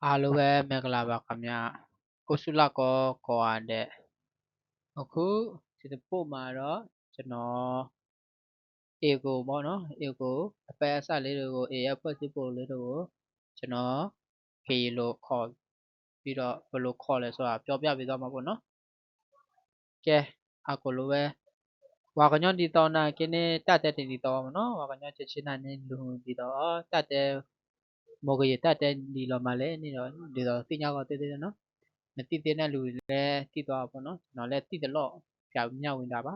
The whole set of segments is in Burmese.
အားလုံးပဲမင်္ဂလာပါခင်ဗျကိုစုလကောခေါ်ရတဲ့အခုဒီတစ်ပုတ်မှာတော့ကျွန်တော်egoပေါ့နော်egoအပယ်အစလေးတွေကို a ရဲ့ဖွဲ့စည်းပုံလေးတွေကိုကျွန်တော် k လို့ခေါ်ပြီးတော့ဘယ်လိုခေါ်လဲဆိုတာပြောပြပေးသွားမှာပေါ့နော်ကဲအခုလိုပဲဝါကညောဒီတော့နာကင်းနေတတ်တဲ့ဒီတော့မနော်ဝါကညောချစ်ချင်းနိုင်လူဒီတော့တတ်တဲ့မောကရတတ်တဲ့ဒီလောမှာလဲနေတော့ဒီတော့သိညာကောတည်တယ်နော်မသိတဲ့လူတွေလည်းသိသွားပါပေါ့နော်ကျွန်တော်လည်းသိတယ်လို့ပြောင်းမြောက်ဝင်တာပါ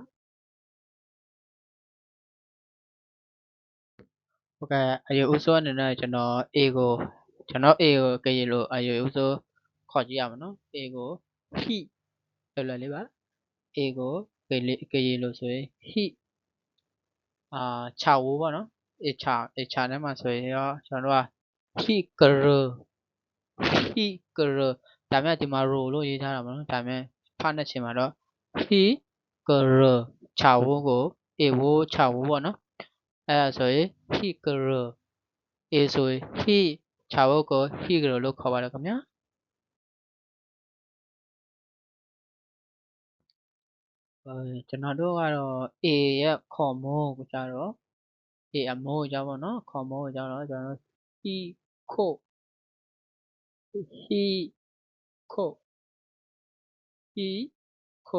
ဟုတ်ကဲ့အယူဥစိုးအနေနဲ့ကျွန်တော် A ကိုကြည့်လို့အယူဥစိုးခေါ်ကြည့်ရမှာနော် A ကို he လွယ်လေးပါ A ကိုကြည့်လို့ဆိုရင် he 6ဝပေါ့နော် A 6ထဲမှာဆိုရင်ရောကျွန်တော်တို့က he girl ဒါပေမဲ့ဒီမှာ row လို့ရေးထားတာပေါ့နော်ဒါပေမဲ့ဖတ်နေချိန်မှာတော့ he girl 6ဝကို A ဝ6ဝပေါ့နော်အဲ့ဒါဆိုရင် he girl A ဆိုရင် he 6ဝကို he girl လို့ခေါ်ပါတယ်ခင်ဗျာကျွန်တော်တို့ကတော့ A ရဲ့ခေါ်မိုးကိုကြတော့ A အမိုးကိုကြပါတော့ခေါ်မိုးကိုကြတော့ကျွန်တော်တို့ he ခေါ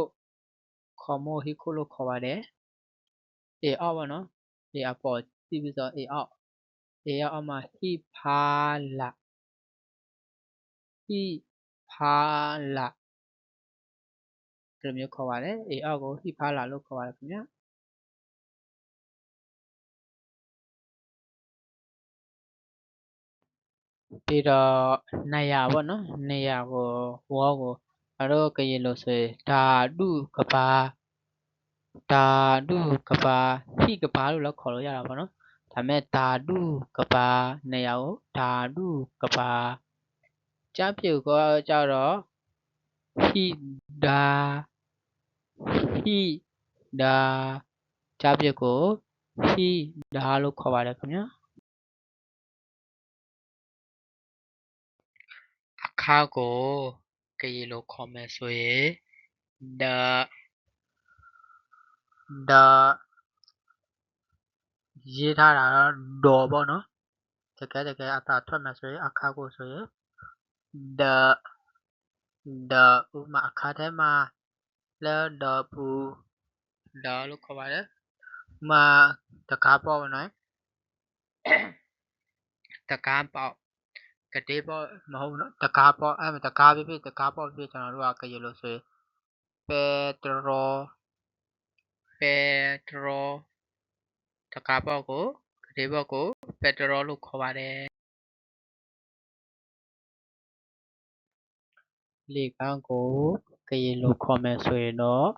်ခေါ်မိုး he ခေါ်လို့ခေါ်ပါတယ် A အောက်ပါနော် A အပေါ်ကြည့်ပြီးတော့ A အောက် A အောက်မှာ he ဖာလာဒီလိုမျိုးခေါ်ပါတယ် A အောက်ကို he ဖာလာလို့ခေါ်ပါတယ်ခင်ဗျာပြီးတော့နေရာပေါ့နော်နေရာကိုဝေါ်ကိုအဲ့တော့ကြည့်လို့ဆိုရင်ဓာတုကဘာဟိကဘာလို့လည်းခေါ်လို့ရတာပေါ့နော်ဒါမဲ့ဓာတုကဘာနေရာကိုဓာတုကဘာကြပြုတ်ကိုကြတော့ဟိဒါကြပြုတ်ကိုဟိဒါလို့ခေါ်ပါတယ်ခင်ဗျာအခါကိုကြည့်လို့ခေါ်မယ်ဆိုရင်ဒါရေးထားတာတော့ပေါ့နော်တကယ်အသာထွက်မယ်ဆိုရင်အခါကိုဆိုရင်ဥမာအခါထဲမှာလဲတော့ဘူးဒါလို့ခေါ်ပါတယ်ဥမာတကားပေါ့နော်တကားပေါ့ကတိပေါ့မဟုတ်ဘူးနော်တကားပေါ့အဲ့တကားဖြစ်တကားပေါ့ဖြစ်ကျွန်တော်တို့ကကြည့်လို့ဆိုရင်ပက်တရောတကားပေါ့ကိုကတိပေါ့ကိုပက်တရောလို့ခေါ်ပါတယ်လေကန်းကိုကြည့်လို့ခေါ်မယ်ဆိုရင်တော့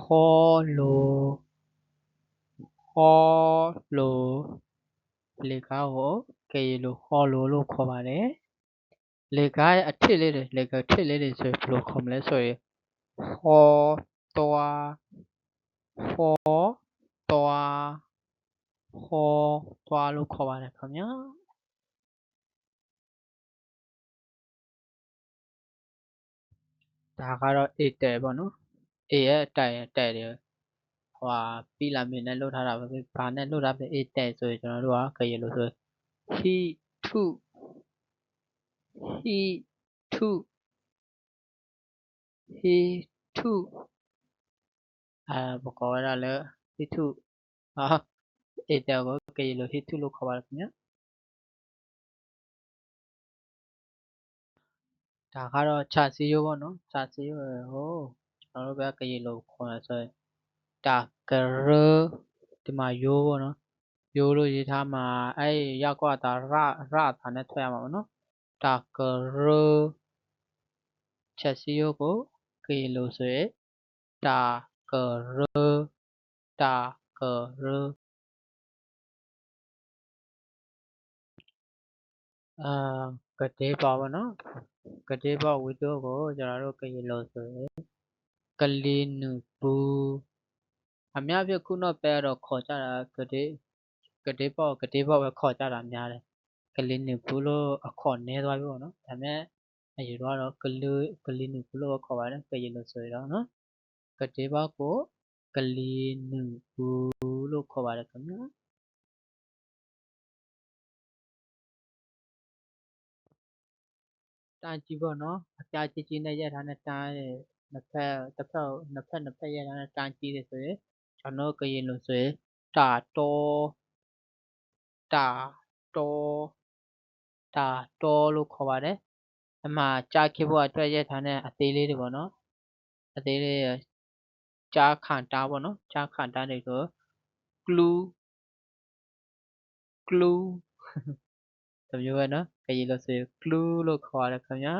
ဟောလိုလေကားကိုကြည့်လို့ဟောလို့ခေါ်ပါတယ်လေကားရဲ့အထစ်လေးတွေလေကားထစ်လေးတွေဆိုရင်ဘယ်လိုခေါ်မလဲဆိုရင်ဟောသွားလို့ခေါ်ပါတယ်ခင်ဗျာဒါကတော့ A တဲပေါ့နော် A ရဲ့တဲတယ်ပြီးလာမြင်နဲ့လှုပ်ထားတာပဲဘာနဲ့လှုပ်ထားပဲ A တဲဆိုရင်ကျွန်တော်တို့ကကြည့်လို့ဆိုရင် he to ဘကောရလဲ he to A တဲကိုကြည့်လို့ he to လို့ခေါ်ပါတယ်ခင်ဗျာဒါကတော့ခြာစီရိုးပေါ့နော်ခြာစီရိုးဟိုကျွန်တော်တို့ပဲကြည့်လို့ခေါ်ရဆိုရင်တာကရဒီမှာရိုးပေါ့နော်ရိုးလို့ရေးထားမှာအဲ့ရောက်ကွာတာရတာနဲ့ထွက်ရမှာပေါ့နော်တာကရချက်စီရိုးကိုကြည့်လို့ဆိုရင်တာကရကတိပါပေါ့နော်ကတိပါဝီတိုကိုကျွန်တော်တို့ကြည့်လို့ဆိုရင်ကလီနူပူအများပြခုနောက်ပဲတော့ခေါ်ကြတာကတိပေါ့ပဲခေါ်ကြတာများတယ် ကလေးနေဘူးလို့အခေါ်နဲသွားပြီပေါ့နော်ဒါပေမဲ့အယူတော့ကလေးနေဘူးလို့ခေါ်ပါတယ်ကရင်လို့ဆိုရတော့နော်ကတိဘကိုကလေးနေဘူးလို့ခေါ်ပါတယ်ခင်ဗျာတာကြီးပေါ့နော်အပြားကြီးနဲ့ရက်ထားတဲ့တားရဲ့နှစ်ဖက်ရက်ထားတဲ့တားကြီးတယ်ဆိုရင်ကျွန်တော်ကရင်လို့ဆိုရင်တာတော်လို့ခေါ်ပါတယ်အမှကြားခေဖို့အတွက်ရက်ထားတဲ့အသေးလေးတွေပေါ့နော်အသေးလေးကြားခံတားပေါ့နော်ကြားခံတားတွေဆိုကလူးတမျိုးပဲနော်ကရင်လို့ဆိုရင်ကလူးလို့ခေါ်ရတယ်ခင်ဗျာ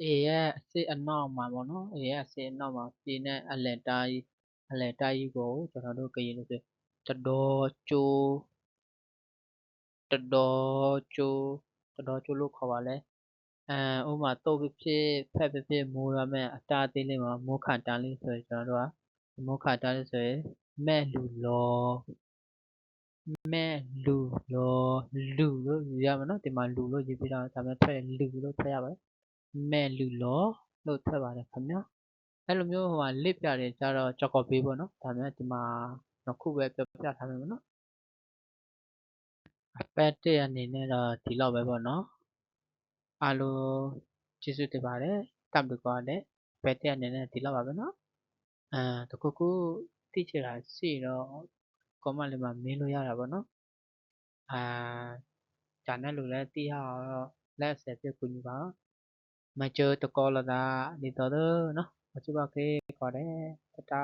အေရဲ့အစစ်အနောက်မှာပေါ့နော်အေရဲ့အစစ်အနောက်မှာပြင်းတဲ့အလယ်တိုင်းကိုကျွန်တော်တို့ကရင်လို့ဆိုတတော်ကျိုးလို့ခေါ်ပါလေဥပမာတုတ်ဖြစ်ဖက်ဖြစ်မိုးရမယ်အတားသေးလေးမှာမိုးခါတန်းလေးဆိုရင်ကျွန်တော်တို့ကမိုးခါတန်းလေးဆိုရင်မဲ့လူလို့လို့ယူရမယ်နော်ဒီမှာလူလို့ရေးပြတာဒါပေမဲ့ထွက်လူလို့ထွက်ရပါတယ်မဲ့လူလို့ထွက်ပါတယ်ခင်ဗျာအဲ့လိုမျိုးဟိုမှာလစ်ပြတယ်ကြတော့ကြောက်ကော်ပေးပေါ့နော်ဒါပေမဲ့ဒီမှာနှစ်ခုပဲပြထားမယ်နော်အပတ်1အနေနဲ့တော့ဒီလောက်ပဲပေါ့နော်အားလုံးကျေးဇူးတင်ပါတယ်တပ်ပြီးသွားတယ်အပတ်1အနေနဲ့ဒီလောက်ပါပဲနော်တခုခုသိချင်တာရှိတော့ comment လေးမှာမင်းလို့ရတာပေါ့နော်ဂျာနဲ့လူလည်းသိရတော့လက်ဆက်ပြကူညီပါမကျတကောလတာဒီတော့နော်မချပါခေခေါ်တယ်တတာ